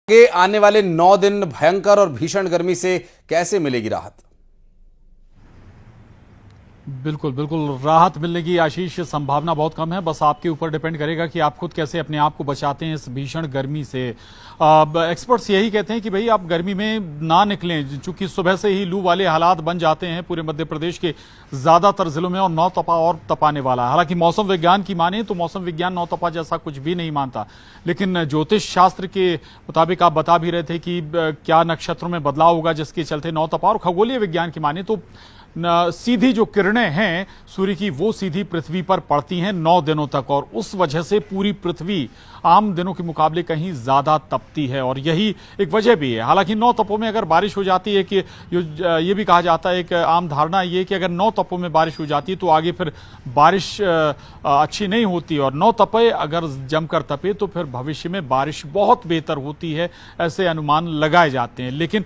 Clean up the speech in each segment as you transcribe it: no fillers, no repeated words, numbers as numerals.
के आने वाले 9 दिन भयंकर और भीषण गर्मी से कैसे मिलेगी राहत? बिल्कुल बिल्कुल राहत मिलने की आशीष संभावना बहुत कम है। बस आपके ऊपर डिपेंड करेगा कि आप खुद कैसे अपने आप को बचाते हैं इस भीषण गर्मी से। एक्सपर्ट्स यही कहते हैं कि भाई आप गर्मी में ना निकलें, चूंकि सुबह से ही लू वाले हालात बन जाते हैं पूरे मध्य प्रदेश के ज्यादातर जिलों में और नौ तपा और तपाने वाला है। हालांकि मौसम विज्ञान की माने तो मौसम विज्ञान नौ तपा जैसा कुछ भी नहीं मानता, लेकिन ज्योतिष शास्त्र के मुताबिक आप बता भी रहे थे कि क्या नक्षत्रों में बदलाव होगा जिसके चलते नौ तपा, और खगोलीय विज्ञान की माने तो सीधी जो किरणें हैं सूर्य की वो सीधी पृथ्वी पर पड़ती हैं 9 दिनों तक, और उस वजह से पूरी पृथ्वी आम दिनों के मुकाबले कहीं ज्यादा तपती है और यही एक वजह भी है। हालांकि 9 तपों में अगर बारिश हो जाती है कि ये भी कहा जाता है, एक आम धारणा ये कि अगर 9 तपों में बारिश हो जाती है तो आगे फिर बारिश अच्छी नहीं होती, और 9 तपे अगर जमकर तपे तो फिर भविष्य में बारिश बहुत बेहतर होती है, ऐसे अनुमान लगाए जाते हैं। लेकिन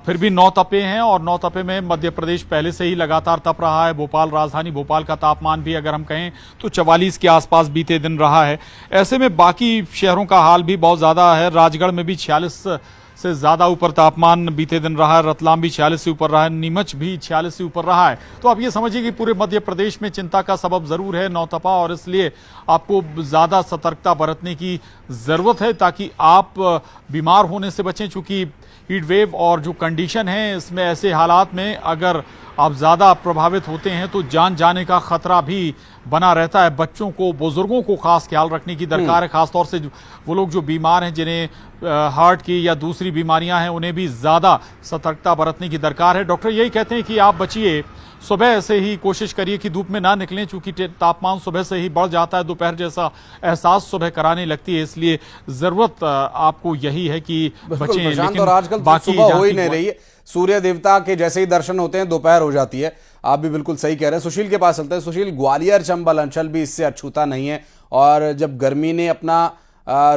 फिर भी 9 तपे हैं और 9 तपे में मध्य प्रदेश पहले से ही लगातार तप रहा है। भोपाल, राजधानी भोपाल का तापमान भी अगर हम कहें तो 44 के आसपास बीते दिन रहा है। ऐसे में बाकी शहरों का हाल भी बहुत ज्यादा है। राजगढ़ में भी 46 से ज्यादा ऊपर तापमान बीते दिन रहा है, रतलाम भी 46 से ऊपर रहा है, नीमच भी 46 से ऊपर रहा है। तो आप ये समझिए कि पूरे मध्य प्रदेश में चिंता का सबब जरूर है नौ तपा, और इसलिए आपको ज्यादा सतर्कता बरतने की जरूरत है ताकि आप बीमार होने से बचें। चूंकि हीट वेव और जो कंडीशन है इसमें ऐसे हालात में अगर आप ज्यादा प्रभावित होते हैं तो जान जाने का खतरा भी बना रहता है। बच्चों को, बुजुर्गों को खास ख्याल रखने की दरकार है, खासतौर से वो लोग जो बीमार हैं, जिन्हें हार्ट की या दूसरी बीमारियां हैं, उन्हें भी ज्यादा सतर्कता बरतने की दरकार है। डॉक्टर यही कहते हैं कि आप बचिए, सुबह से ही कोशिश करिए कि धूप में ना निकलें, चूंकि तापमान सुबह से ही बढ़ जाता है, दोपहर जैसा एहसास सुबह कराने लगती है, इसलिए जरूरत आपको यही है कि बचें। लेकिन और आजकल बाकी सुबह हो ही नहीं रही है, सूर्य देवता के जैसे ही दर्शन होते हैं दोपहर हो जाती है। आप भी बिल्कुल सही कह रहे हैं। सुशील के पास चलते हैं। सुशील, ग्वालियर चंबल अंचल भी इससे अछूता नहीं है, और जब गर्मी ने अपना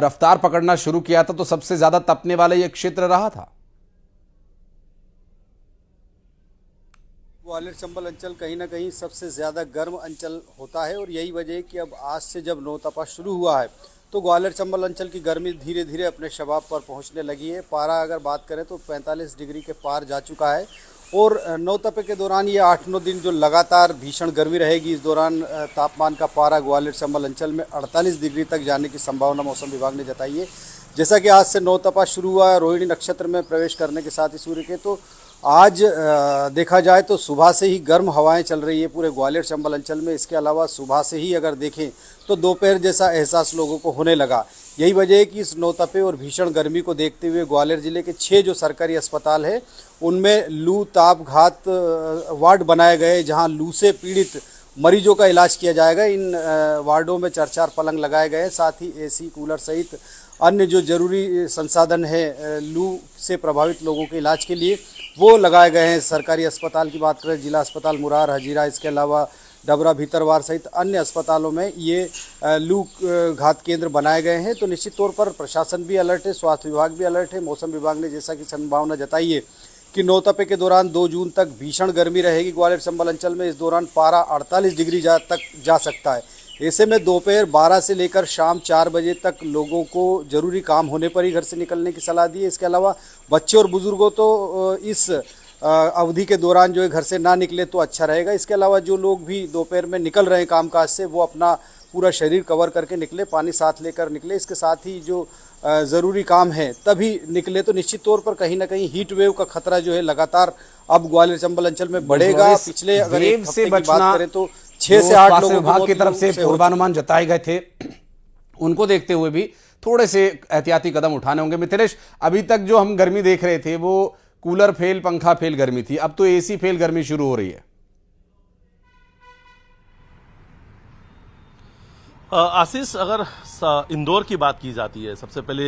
रफ्तार पकड़ना शुरू किया था तो सबसे ज्यादा तपने वाला यह क्षेत्र रहा था। ग्वालियर चंबल अंचल कहीं ना कहीं सबसे ज़्यादा गर्म अंचल होता है, और यही वजह है कि अब आज से जब नौ तपा शुरू हुआ है तो ग्वालियर चंबल अंचल की गर्मी धीरे धीरे अपने शबाब पर पहुंचने लगी है। पारा अगर बात करें तो 45 डिग्री के पार जा चुका है, और नौ तपे के दौरान ये 8-9 दिन जो लगातार भीषण गर्मी रहेगी, इस दौरान तापमान का पारा ग्वालियर चंबल अंचल में 48 डिग्री तक जाने की संभावना मौसम विभाग ने जताई है। जैसा कि आज से नौ तपा शुरू हुआ है रोहिणी नक्षत्र में प्रवेश करने के साथ ही सूर्य के, तो आज देखा जाए तो सुबह से ही गर्म हवाएं चल रही है पूरे ग्वालियर चंबल अंचल में। इसके अलावा सुबह से ही अगर देखें तो दोपहर जैसा एहसास लोगों को होने लगा। यही वजह है कि इस नौ तपे और भीषण गर्मी को देखते हुए ग्वालियर जिले के 6 जो सरकारी अस्पताल है उनमें लू ताप घात वार्ड बनाए गए, जहां लू से पीड़ित मरीजों का इलाज किया जाएगा। इन वार्डों में 4-4 पलंग लगाए गए हैं, साथ ही एसी, कूलर सहित अन्य जो जरूरी संसाधन है लू से प्रभावित लोगों के इलाज के लिए वो लगाए गए हैं। सरकारी अस्पताल की बात करें, जिला अस्पताल मुरार, हजीरा, इसके अलावा डबरा, भीतरवार सहित अन्य अस्पतालों में ये लू घात केंद्र बनाए गए हैं। तो निश्चित तौर पर प्रशासन भी अलर्ट है, स्वास्थ्य विभाग भी अलर्ट है। मौसम विभाग ने जैसा कि संभावना जताई है कि नौ तपे के दौरान 2 जून तक भीषण गर्मी रहेगी ग्वालियर चंबल अंचल में। इस दौरान पारा 48 डिग्री तक जा सकता है। ऐसे में दोपहर 12 से लेकर शाम 4 बजे तक लोगों को जरूरी काम होने पर ही घर से निकलने की सलाह दी है। इसके अलावा बच्चे और बुजुर्गों तो इस अवधि के दौरान जो है घर से ना निकले तो अच्छा रहेगा। इसके अलावा जो लोग भी दोपहर में निकल रहे हैं कामकाज से, वो अपना पूरा शरीर कवर करके निकले, पानी साथ लेकर निकले। इसके साथ ही जो ज़रूरी काम है तभी निकले। तो निश्चित तौर पर कहीं ना कहीं हीट वेव का खतरा जो है लगातार अब ग्वालियर चंबल अंचल में बढ़ेगा। पिछले अगर एक हफ्ते की बात करें तो 6 से 8 लोगों विभाग की तरफ से पूर्वानुमान जताए गए थे, उनको देखते हुए भी थोड़े से एहतियाती कदम उठाने होंगे। मिथिलेश, अभी तक जो हम गर्मी देख रहे थे वो कूलर फेल, पंखा फेल गर्मी थी, अब तो एसी फेल गर्मी शुरू हो रही है। आशीष, अगर इंदौर की बात की जाती है, सबसे पहले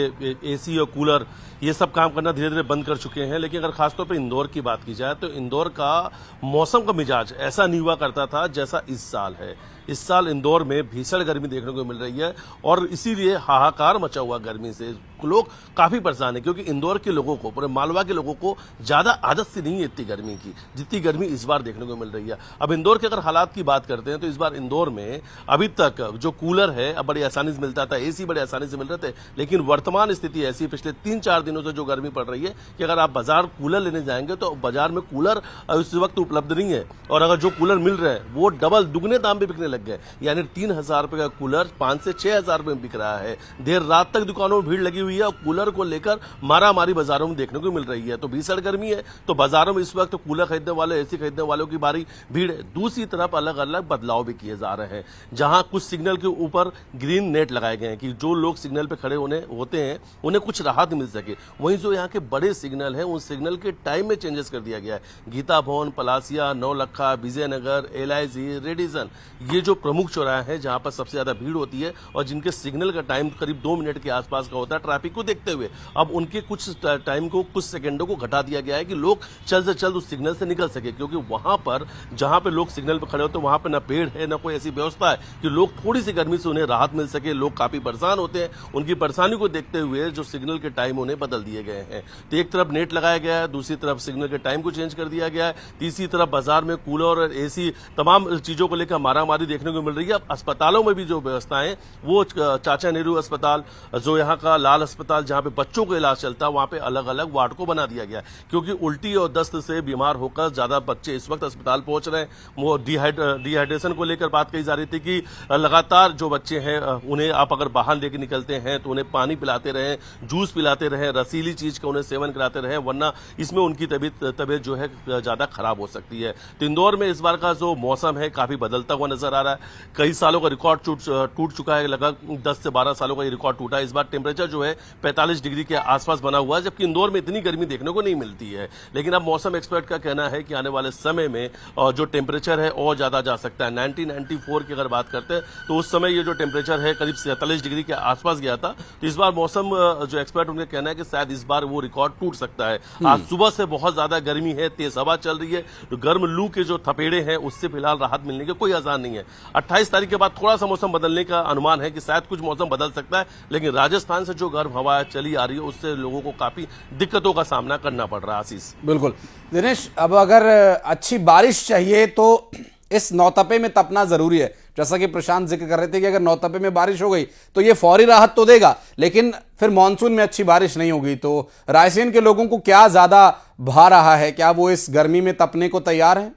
एसी और कूलर ये सब काम करना धीरे धीरे बंद कर चुके हैं, लेकिन अगर खासतौर पर इंदौर की बात की जाए तो इंदौर का मौसम का मिजाज ऐसा नहीं हुआ करता था जैसा इस साल है। इस साल इंदौर में भीषण गर्मी देखने को मिल रही है और इसीलिए हाहाकार मचा हुआ गर्मी से लोग काफी परेशान है, क्योंकि इंदौर के लोगों को, पूरे मालवा के लोगों को ज्यादा आदत सी नहीं है इतनी गर्मी की जितनी गर्मी इस बार देखने को मिल रही है। अब इंदौर के अगर हालात की बात करते हैं तो इस बार इंदौर में अभी तक जो कूलर है अब बड़ी आसानी से मिलता था, एसी बड़े आसानी से मिल रहे थे, लेकिन वर्तमान स्थिति ऐसी पिछले 3-4 दिनों से जो गर्मी पड़ रही है कि अगर आप बाजार कूलर लेने जाएंगे तो बाजार में कूलर इस वक्त उपलब्ध नहीं है, और अगर जो कूलर मिल रहे हैं वो डबल दुगने दाम पे बिकने लग गए, यानी 3,000 रुपए का कूलर 5 से 6,000 रुपए में बिक रहा है। देर रात तक दुकानों में भीड़ लगी हुई है और कूलर को लेकर मारामारी बाजारों में देखने को मिल रही है। तो भीषण गर्मी है तो बाजारों में इस वक्त कूलर खरीदने वाले, एसी खरीदने वालों की भारी भीड़ है। दूसरी तरफ अलग अलग बदलाव भी किए जा रहे हैं, जहां कुछ सिग्नल के ऊपर ग्रीन नेट लगाए गए हैं कि जो लोग सिग्नल पे खड़े होते हैं उन्हें कुछ राहत मिल सके। वहीं जो यहाँ के बड़े सिग्नल हैं उन सिग्नल के टाइम में चेंजेस कर दिया गया है। गीता भवन, पलासिया, नौलखा, विजयनगर, एलआईजी, रेडिसन, ये जो प्रमुख चौराहे हैं जहां पर सबसे ज्यादा भीड़ होती है और जिनके सिग्नल का टाइम करीब 2 मिनट के आसपास का होता है, ट्रैफिक को देखते हुए अब उनके कुछ टाइम को, कुछ सेकंडों को घटा दिया गया है कि लोग जल्द से जल्द उस सिग्नल से निकल सके, क्योंकि वहां पर जहां पे लोग सिग्नल पर खड़े होते हैं वहां पर न पेड़ है न कोई ऐसी व्यवस्था है कि लोग थोड़ी सी गर्मी से उन्हें राहत मिल सके। लोग काफी परेशान होते हैं, उनकी परेशानी को देखते हुए जो सिग्नल के टाइम उन्हें बदल दिए गए हैं। तो एक तरफ नेट लगाया गया है, दूसरी तरफ सिग्नल के टाइम को चेंज कर दिया गया है, तीसरी तरफ बाजार में कूलर और एसी तमाम चीजों को लेकर मारामारी देखने को मिल रही है। अब अस्पतालों में भी जो व्यवस्थाएं, वो चाचा नेहरू अस्पताल, जो यहाँ का लाल अस्पताल जहां पे बच्चों को इलाज चलता है, वहां पे अलग अलग वार्ड को बना दिया गया है, क्योंकि उल्टी और दस्त से बीमार होकर ज्यादा बच्चे इस वक्त अस्पताल पहुंच रहे हैं। वो डिहाइड्रेशन को लेकर बात कही जा रही थी कि लगातार जो बच्चे हैं उन्हें आप अगर बाहर लेके निकलते हैं तो उन्हें पानी पिलाते रहें, जूस पिलाते रहें, रसीली चीज का उन्हें सेवन कराते रहें, वरना इसमें उनकी तबीयत जो है ज्यादा खराब हो सकती है। तो इंदौर में इस बार का जो मौसम है काफी बदलता हुआ नजर आ रहा है। कई सालों का रिकॉर्ड टूट चुका है, लगभग 10 से 12 सालों का ये रिकॉर्ड टूटा है। इस बार टेम्परेचर जो है 45 डिग्री के आसपास बना हुआ है, जबकि इंदौर में इतनी गर्मी देखने को नहीं मिलती है। लेकिन अब मौसम एक्सपर्ट का कहना है कि आने वाले समय में जो टेम्परेचर है और ज्यादा जा सकता है। 1994 की अगर बात करते हैं तो उस समय ये जो टेम्परेचर है करीब 47 डिग्री के आसपास गया था। तो इस बार मौसम जो एक्सपर्ट उनका कहना है कि शायद इस बार वो रिकॉर्ड टूट सकता है। आज सुबह से बहुत ज्यादा गर्मी है, तेज हवा चल रही है, तो गर्म लू के जो थपेड़े हैं उससे फिलहाल राहत मिलने के कोई आसार नहीं है। 28 तारीख के बाद थोड़ा सा मौसम बदलने का अनुमान है कि शायद कुछ मौसम बदल सकता है, लेकिन राजस्थान से जो गर्म हवा चली आ रही है उससे लोगों को काफी दिक्कतों का सामना करना पड़ रहा है। आशीष, बिल्कुल दिनेश, अब अगर अच्छी बारिश चाहिए तो इस नौतपे में तपना जरूरी है। जैसा कि प्रशांत जिक्र कर रहे थे कि अगर नौतपे में बारिश हो गई तो ये फौरी राहत तो देगा, लेकिन फिर मानसून में अच्छी बारिश नहीं होगी तो रायसेन के लोगों को क्या ज्यादा भा रहा है? क्या वो इस गर्मी में तपने को तैयार है?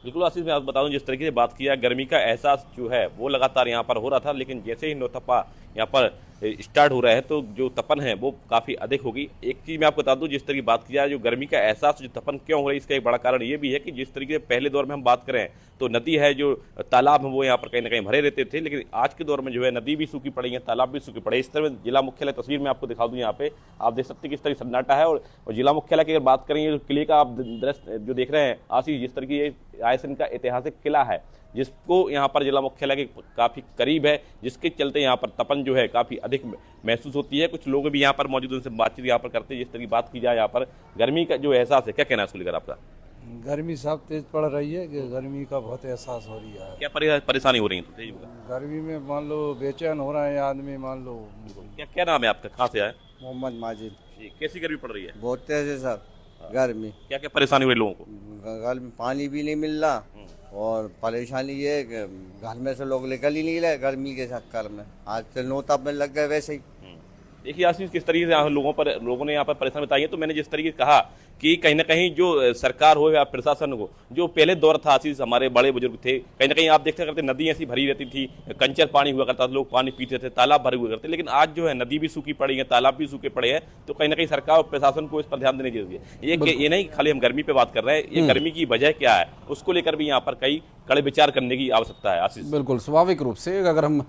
बिल्कुल आशीष, मैं आपको बता दूं, जिस तरीके से बात किया, गर्मी का एहसास जो है वो लगातार यहाँ पर हो रहा था, लेकिन जैसे ही नौतपा यहाँ पर स्टार्ट हो रहा है तो जो तपन है वो काफ़ी अधिक होगी। एक चीज़ मैं आपको बता दूं, जिस तरह की बात किया, जो गर्मी का एहसास, जो तपन क्यों हो रही है, इसका एक बड़ा कारण ये भी है कि जिस तरीके से पहले दौर में हम बात करें तो नदी है, जो तालाब है, वो यहाँ पर कहीं ना कहीं भरे रहते थे, लेकिन आज के दौर में जो है नदी भी सूखी पड़ी है, तालाब भी सूखी पड़े। इस तरह जिला मुख्यालय तस्वीर में आपको दिखा दूं, यहाँ पे आप देख सकते हैं किस तरह सन्नाटा है। और जिला मुख्यालय की अगर बात करें, जो किले का आप दृश्य जो देख रहे हैं आशीष, जिस तरह की रायसेन का ऐतिहासिक किला है जिसको यहाँ पर जिला मुख्यालय के काफी करीब है, जिसके चलते यहाँ पर तपन जो है काफी अधिक महसूस होती है। कुछ लोग भी यहाँ पर मौजूद, उनसे बातचीत यहाँ पर करते हैं। जिस तरह की बात की जाए, यहाँ पर गर्मी का जो एहसास है, क्या कहना है इसको लेकर आपका? गर्मी साहब तेज पड़ रही है कि गर्मी का बहुत एहसास हो रही है। क्या परेशानी हो रही है? गर्मी में मान लो बेचैन हो रहे हैं आदमी, मान लो। क्या नाम है आपका, कहाँ से आए? मोहम्मद माजिद। कैसी गर्मी पड़ रही है? बहुत तेज है सर गर्मी। क्या परेशानी हो रही लोगों को? गर्मी, पानी भी नहीं मिल रहा और परेशानी ये है कि घर में से लोग निकल ही नहीं रहे गर्मी के चक्कर में। आज से नौतप में लग गए वैसे ही। देखिए आशीष, किस तरीके से लोगों ने यहाँ पर परेशानी बताई है। तो मैंने जिस तरीके से कहा कि कहीं ना कहीं जो सरकार हो या प्रशासन हो, जो पहले दौर था आशीष, हमारे बड़े बुजुर्ग थे, कहीं ना कहीं आप देखते करते नदी ऐसी भरी रहती थी, कंचर पानी हुआ करता था, लोग पानी पीते थे, तालाब भरे हुए करते। लेकिन आज जो है नदी भी सूखी पड़ी है, तालाब भी सूखे पड़े हैं। तो कहीं ना कहीं सरकार और प्रशासन को इस पर ध्यान देने की जरूरत है। ये नहीं खाली हम गर्मी पे बात कर रहे हैं, ये गर्मी की वजह क्या है उसको लेकर भी यहाँ पर कई कड़े विचार करने की आवश्यकता है आशीष। बिल्कुल स्वाभाविक रूप से अगर हम